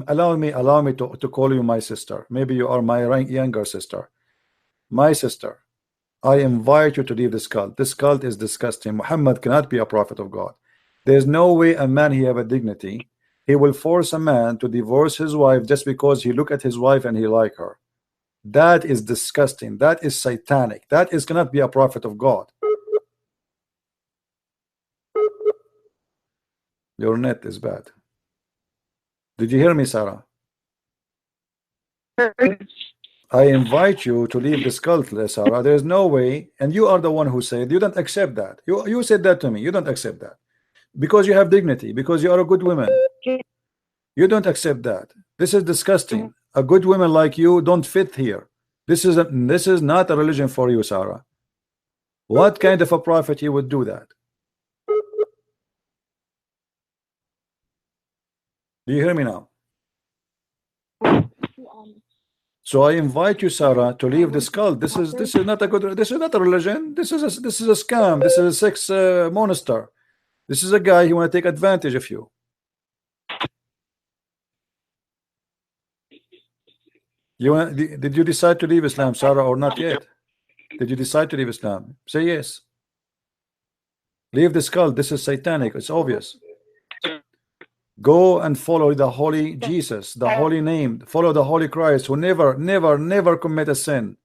allow me to call you my sister. Maybe you are my younger sister. My sister, I invite you to leave this cult. This cult is disgusting. Muhammad cannot be a prophet of God. There's no way a man, he have a dignity. He will force a man to divorce his wife just because he look at his wife and he like her. That is disgusting. That is satanic. That is cannot be a prophet of God. Your net is bad. Did you hear me, Sarah? I invite you to leave this cult, Sarah. There's no way, and you are the one who said you don't accept that. You said that to me. You don't accept that because you have dignity, because you are a good woman. You don't accept that. This is disgusting. A good woman like you don't fit here. This is not a religion for you, Sarah. What kind of a prophet you would do that? Do you hear me now? So I invite you, Sarah, to leave this cult. This is not a good. This is not a religion. This is a scam. This is a sex monster. This is a guy who want to take advantage of you. Did you decide to leave Islam, Sarah, or not yet? Did you decide to leave Islam? Say yes. Leave this cult. This is satanic. It's obvious. Go and follow the holy Jesus, the holy name. Follow the holy Christ who never commit a sin.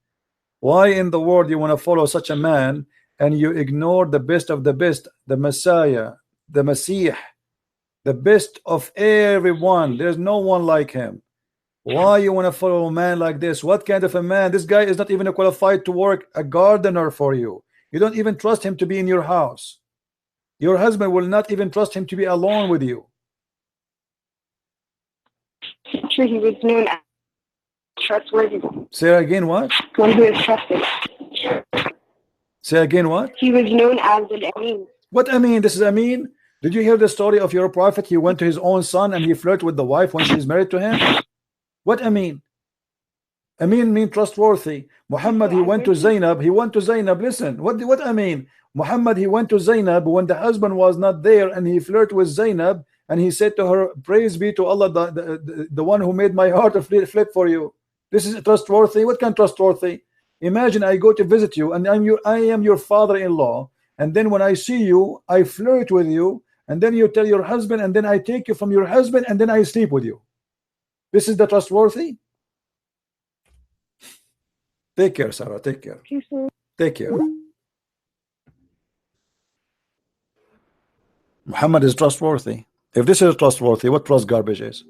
Why in the world you want to follow such a man and you ignore the best of the best, the Messiah, the Messiah, the best of everyone? There's no one like him. Why you want to follow a man like this? What kind of a man? This guy is not even qualified to work a gardener for you. You don't even trust him to be in your house. Your husband will not even trust him to be alone with you. Sure, he was known as trustworthy. Say again what? One who is trusted. Say again what? He was known as an Amin. What Amin? This is Amin? Did you hear the story of your prophet? He went to his own son and he flirted with the wife when she's married to him. What Amin? Amin mean trustworthy. Muhammad, he went to Zainab. He went to Zainab. Listen, what I mean. Muhammad, he went to Zainab when the husband was not there, and he flirted with Zainab, and he said to her, praise be to Allah, the one who made my heart flip for you. This is trustworthy. What kind of trustworthy? Imagine I go to visit you, and I am your father-in-law, and then when I see you, I flirt with you, and then you tell your husband, and then I take you from your husband, and then I sleep with you. This is the trustworthy? Take care, Sarah. Take care. Take care. Muhammad is trustworthy. If this is trustworthy, what trust garbage is?